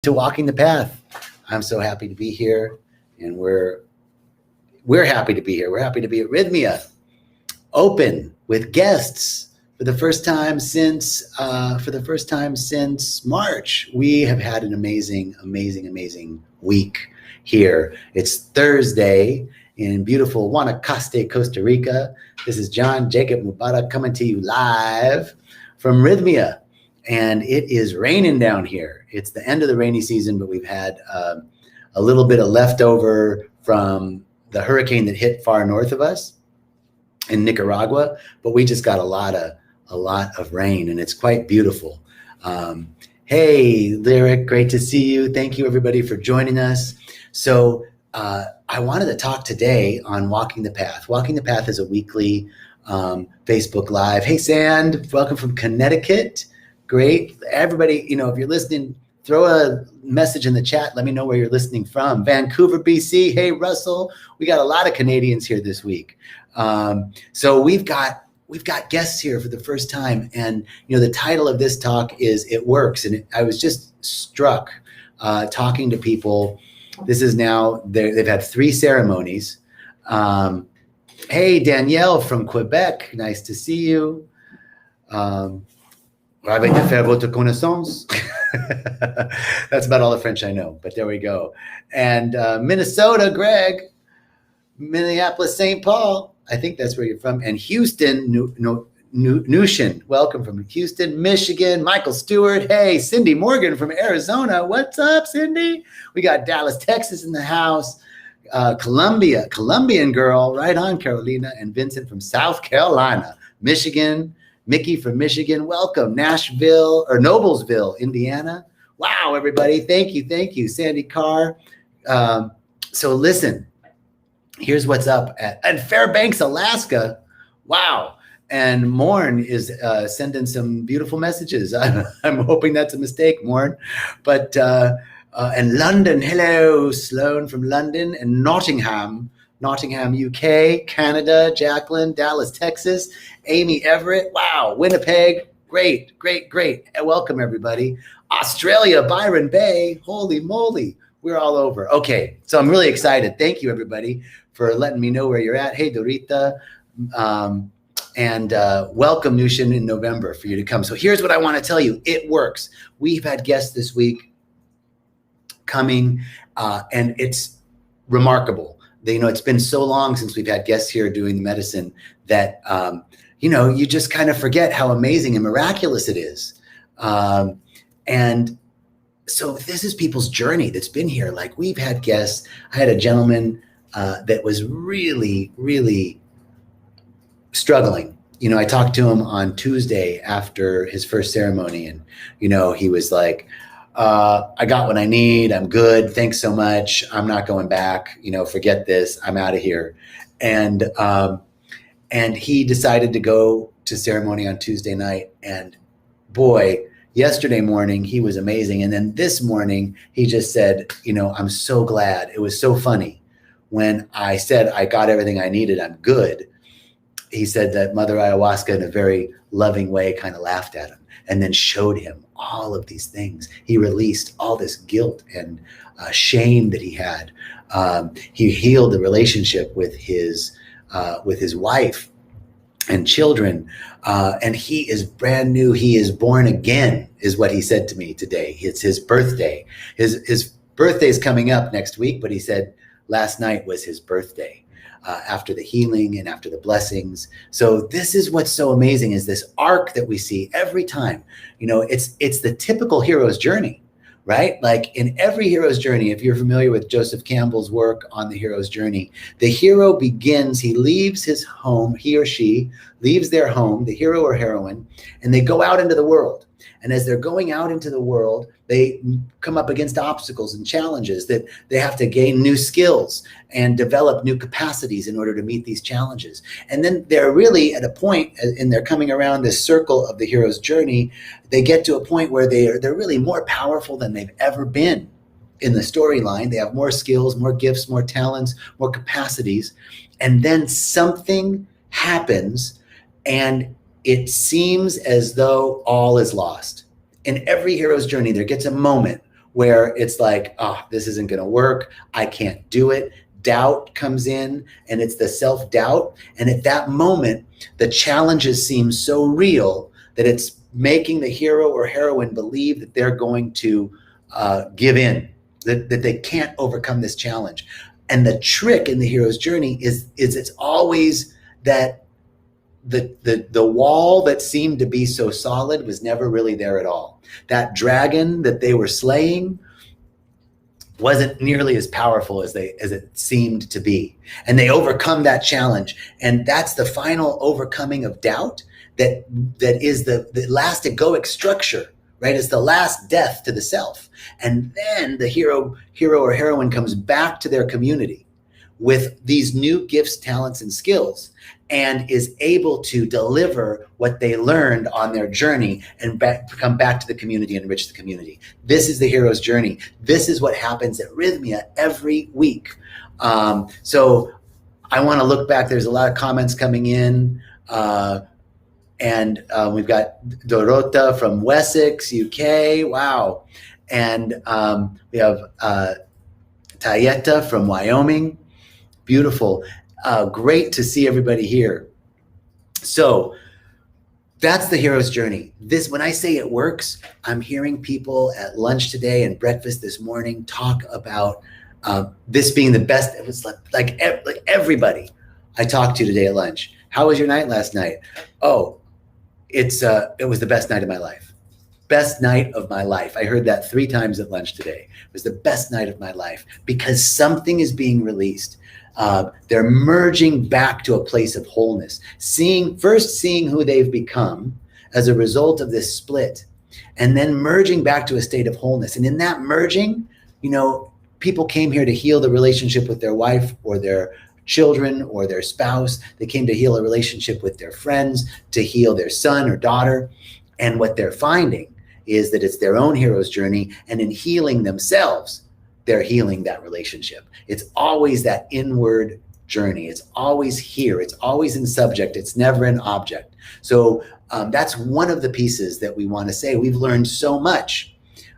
to Walking the Path. I'm so happy to be here, and we're happy to be here. We're happy to be at Rhythmia, open with guests for the first time since March. We have had an amazing week here. It's Thursday in beautiful Guanacaste, Costa Rica. This is John Jacob Mubarak coming to you live from Rhythmia. And it is raining down here. It's the end of the rainy season, but we've had a little bit of leftover from the hurricane that hit far north of us in Nicaragua. But we just got a lot of rain, and it's quite beautiful. Hey, Lyric, great to see you. Thank you, everybody, for joining us. So I wanted to talk today on Walking the Path. Walking the Path is a weekly Facebook Live. Hey, Sand, welcome from Connecticut. Great. Everybody, if you're listening, throw a message in the chat. Let me know where you're listening from. Vancouver, BC. Hey, Russell. We got a lot of Canadians here this week. So we've got guests here for the first time. And, the title of this talk is It Works. And I was just struck talking to people. This is now, they've had 3 ceremonies. Hey, Danielle from Quebec. Nice to see you. Ravi de faire votre connaissance. That's about all the French I know, but there we go. And Minnesota, Greg. Minneapolis, St. Paul. I think that's where you're from. And Houston, Nushin. Welcome from Houston, Michigan. Michael Stewart. Hey, Cindy Morgan from Arizona. What's up, Cindy? We got Dallas, Texas in the house. Colombian girl. Right on, Carolina. And Vincent from South Carolina. Michigan. Mickey from Michigan, welcome. Nashville or Noblesville, Indiana. Wow, everybody, thank you. Sandy Carr. So listen, here's what's up at Fairbanks, Alaska. Wow, and Morn is sending some beautiful messages. I'm hoping that's a mistake, Morn. But and London, hello, Sloan from London, and Nottingham, UK, Canada, Jacqueline, Dallas, Texas, Amy Everett, wow, Winnipeg, great. Welcome, everybody. Australia, Byron Bay, holy moly, we're all over. Okay, so I'm really excited. Thank you, everybody, for letting me know where you're at. Hey, Dorita, and welcome, Nushin, in November for you to come. So here's what I want to tell you. It works. We've had guests this week coming, and it's remarkable. It's been so long since we've had guests here doing the medicine that, you just kind of forget how amazing and miraculous it is. And so this is people's journey that's been here. Like, we've had guests. I had a gentleman that was really, really struggling. I talked to him on Tuesday after his first ceremony, and, he was like, I got what I need. I'm good. Thanks so much. I'm not going back. Forget this. I'm out of here. And he decided to go to ceremony on Tuesday night. And boy, yesterday morning, he was amazing. And then this morning, he just said, I'm so glad. It was so funny. When I said I got everything I needed, I'm good. He said that Mother Ayahuasca, in a very loving way, kind of laughed at him and then showed him all of these things. He released all this guilt and shame that he had. He healed the relationship with his wife and children, and he is brand new. He is born again, is what he said to me today. It's his birthday. His birthday is coming up next week, but he said last night was his birthday. After the healing and after the blessings. So this is what's so amazing, is this arc that we see every time. It's the typical hero's journey, right? Like, in every hero's journey, if you're familiar with Joseph Campbell's work on the hero's journey, the hero begins, he leaves his home, he or she leaves their home, the hero or heroine, and they go out into the world. And as they're going out into the world, they come up against obstacles and challenges that they have to gain new skills and develop new capacities in order to meet these challenges. And then they're really at a point, and they're coming around this circle of the hero's journey, they get to a point where they're really more powerful than they've ever been in the storyline. They have more skills, more gifts, more talents, more capacities. And then something happens, and it seems as though all is lost. In every hero's journey, there gets a moment where it's like, oh, this isn't going to work. I can't do it. Doubt comes in, and it's the self-doubt. And at that moment, the challenges seem so real that it's making the hero or heroine believe that they're going to give in, that they can't overcome this challenge. And the trick in the hero's journey is it's always that the wall that seemed to be so solid was never really there at all. That dragon that they were slaying wasn't nearly as powerful as it seemed to be. And they overcome that challenge. And that's the final overcoming of doubt that is the last egoic structure, right? It's the last death to the self. And then the hero or heroine comes back to their community with these new gifts, talents, and skills, and is able to deliver what they learned on their journey and come back to the community and enrich the community. This is the hero's journey. This is what happens at Rhythmia every week. So I want to look back. There's a lot of comments coming in. And we've got Dorota from Wessex, UK. Wow. And we have Tayeta from Wyoming. Beautiful. Great to see everybody here. So that's the hero's journey. When I say it works, I'm hearing people at lunch today and breakfast this morning talk about this being the best. It was like everybody I talked to today at lunch. How was your night last night? Oh, it was the best night of my life. Best night of my life. I heard that 3 times at lunch today. It was the best night of my life because something is being released. They're merging back to a place of wholeness, seeing who they've become as a result of this split, and then merging back to a state of wholeness. And in that merging, people came here to heal the relationship with their wife or their children or their spouse. They came to heal a relationship with their friends, to heal their son or daughter. And what they're finding is that it's their own hero's journey, and in healing themselves, they're healing that relationship. It's always that inward journey. It's always here. It's always in subject. It's never in object. So that's one of the pieces that we want to say. We've learned so much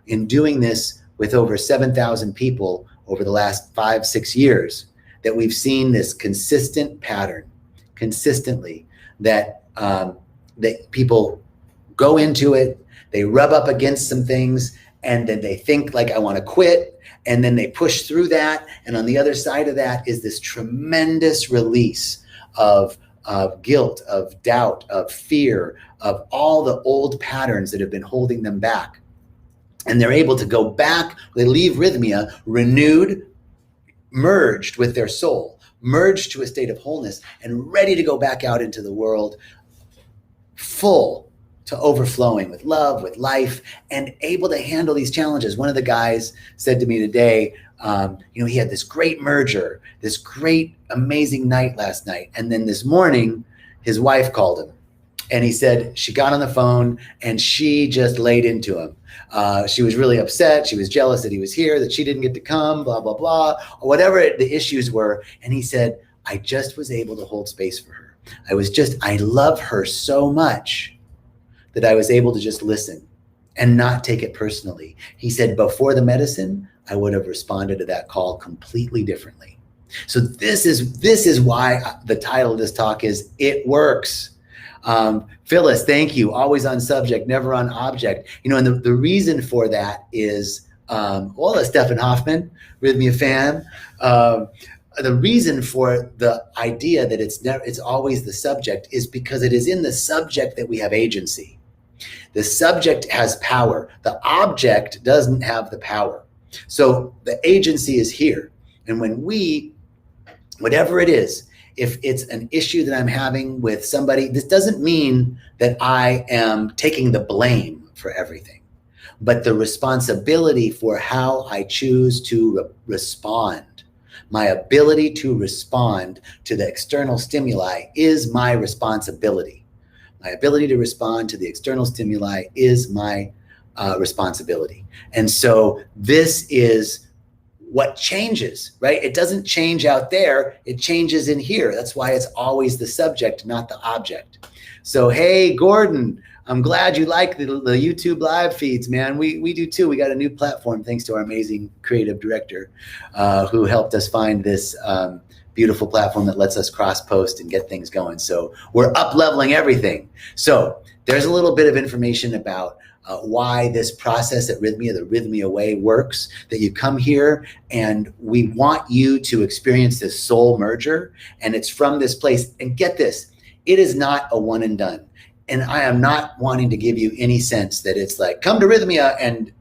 in doing this with over 7,000 people over the last 5-6 years, that we've seen this consistent pattern, consistently, that people go into it, they rub up against some things, and then they think like, I want to quit. And then they push through that. And on the other side of that is this tremendous release of guilt, of doubt, of fear, of all the old patterns that have been holding them back. And they're able to go back. They leave Rhythmia renewed, merged with their soul, merged to a state of wholeness, and ready to go back out into the world full to overflowing with love, with life, and able to handle these challenges. One of the guys said to me today, he had this great merger, this great, amazing night last night. And then this morning, his wife called him. And he said she got on the phone and she just laid into him. She was really upset. She was jealous that he was here, that she didn't get to come, blah, blah, blah, or whatever the issues were. And he said, I just was able to hold space for her. I love her so much that I was able to just listen and not take it personally. He said, before the medicine, I would have responded to that call completely differently. So this is why the title of this talk is It Works. Phyllis, thank you. Always on subject, never on object. And the reason for that is, that's Stefan Hoffman, Rhythmia fan. The reason for the idea that it's always the subject is because it is in the subject that we have agency. The subject has power. The object doesn't have the power. So the agency is here. And when whatever it is, if it's an issue that I'm having with somebody, this doesn't mean that I am taking the blame for everything, but the responsibility for how I choose to respond. My ability to respond to the external stimuli is my responsibility. My ability to respond to the external stimuli is my responsibility. And so this is what changes, right? It doesn't change out there. It changes in here. That's why it's always the subject, not the object. So, hey, Gordon, I'm glad you like the YouTube live feeds, man. We do too. We got a new platform thanks to our amazing creative director who helped us find this beautiful platform that lets us cross post and get things going. So we're up leveling everything. So there's a little bit of information about why this process at Rhythmia, the Rhythmia way, works, that you come here and we want you to experience this soul merger. And it's from this place. And get this, it is not a one and done. And I am not wanting to give you any sense that it's like, come to Rhythmia and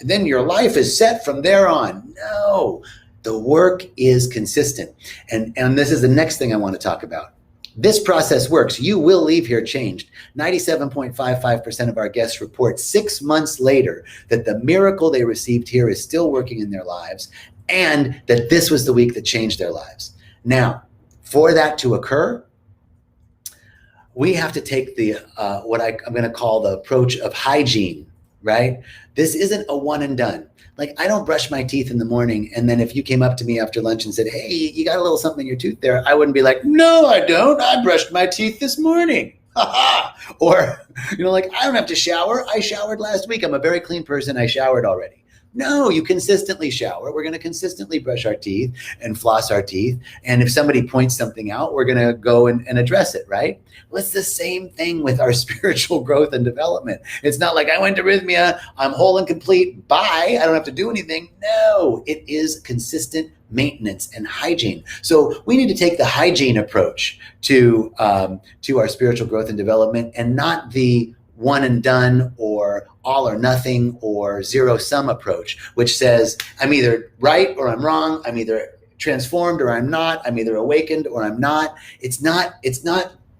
then your life is set from there on. No, the work is consistent. And this is the next thing I want to talk about. This process works. You will leave here changed. 97.55% of our guests report 6 months later that the miracle they received here is still working in their lives, and that this was the week that changed their lives. Now, for that to occur, we have to take the what I'm going to call the approach of hygiene, right? This isn't a one and done. Like, I don't brush my teeth in the morning, and then if you came up to me after lunch and said, hey, you got a little something in your tooth there, I wouldn't be like, no, I don't. I brushed my teeth this morning. Or, like, I don't have to shower. I showered last week. I'm a very clean person. I showered already. No, you consistently shower. We're going to consistently brush our teeth and floss our teeth. And if somebody points something out, we're going to go and address it, right? Well, it's the same thing with our spiritual growth and development. It's not like I went to Rhythmia, I'm whole and complete, bye, I don't have to do anything. No, it is consistent maintenance and hygiene. So we need to take the hygiene approach to our spiritual growth and development, and not the one and done or all or nothing or zero sum approach, which says I'm either right or I'm wrong. I'm either transformed or I'm not. I'm either awakened or I'm not. It's not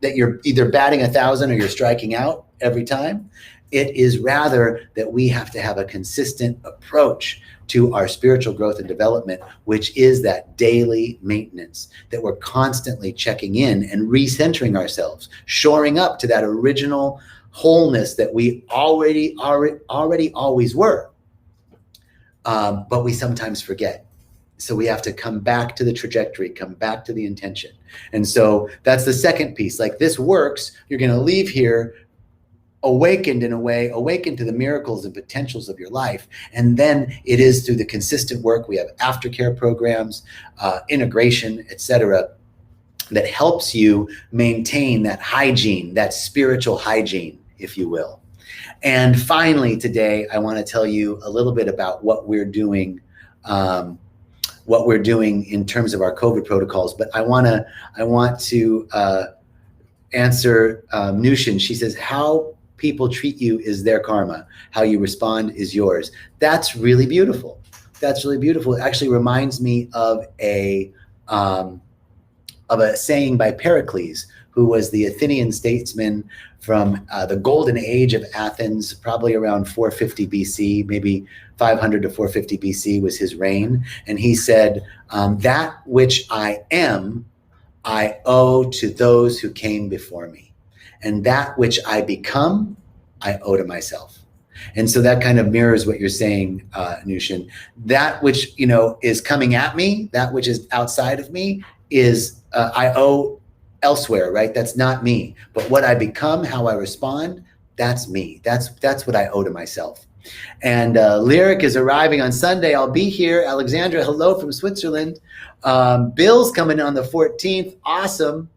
that you're either batting 1,000 or you're striking out every time. It is rather that we have to have a consistent approach to our spiritual growth and development, which is that daily maintenance, that we're constantly checking in and recentering ourselves, shoring up to that original wholeness that we already always were, but we sometimes forget. So we have to come back to the trajectory, come back to the intention. And so that's the second piece. Like, this works. You're going to leave here awakened in a way, awakened to the miracles and potentials of your life. And then it is through the consistent work. We have aftercare programs, integration, etc., that helps you maintain that hygiene, that spiritual hygiene, if you will. And finally, today, I want to tell you a little bit about what we're doing in terms of our COVID protocols. But I want to answer Nushin. She says, how people treat you is their karma. How you respond is yours. That's really beautiful. That's really beautiful. It actually reminds me of a saying by Pericles, who was the Athenian statesman from the golden age of Athens, probably around 450 BC, maybe 500 to 450 BC was his reign. And he said, that which I am, I owe to those who came before me. And that which I become, I owe to myself. And so that kind of mirrors what you're saying, Nushin. That which, is coming at me, that which is outside of me is, I owe elsewhere, right? That's not me. But what I become, how I respond, that's me. That's what I owe to myself. And Lyric is arriving on Sunday. I'll be here. Alexandra, hello from Switzerland. Bill's coming on the 14th. Awesome.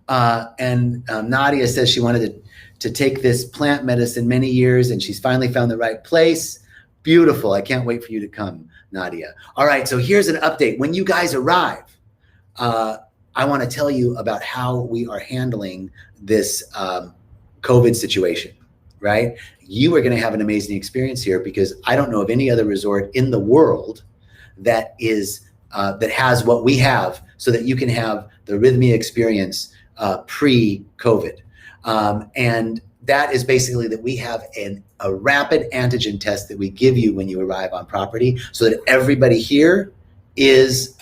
And Nadia says she wanted to take this plant medicine many years, and she's finally found the right place. Beautiful. I can't wait for you to come, Nadia. All right, so here's an update. When you guys arrive, I want to tell you about how we are handling this COVID situation, right? You are going to have an amazing experience here, because I don't know of any other resort in the world that has what we have, so that you can have the Rhythmia experience pre-COVID. And that is basically that we have a rapid antigen test that we give you when you arrive on property, so that everybody here is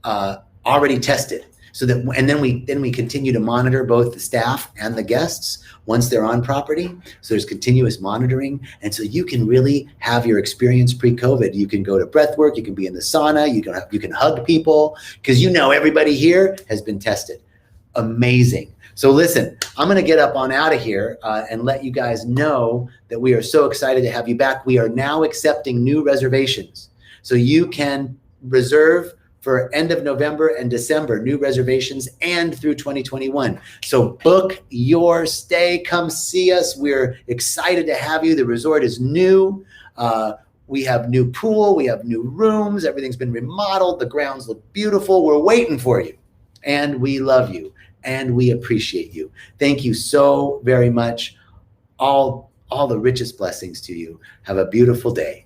already tested. So that, and then we continue to monitor both the staff and the guests once they're on property. So there's continuous monitoring. And so you can really have your experience pre-COVID. You can go to breath work, you can be in the sauna, you can hug people, because everybody here has been tested. Amazing. So listen, I'm going to get up on out of here and let you guys know that we are so excited to have you back. We are now accepting new reservations. So you can reserve for end of November and December, new reservations, and through 2021. So book your stay. Come see us. We're excited to have you. The resort is new. We have new pool. We have new rooms. Everything's been remodeled. The grounds look beautiful. We're waiting for you. And we love you. And we appreciate you. Thank you so very much. All the richest blessings to you. Have a beautiful day.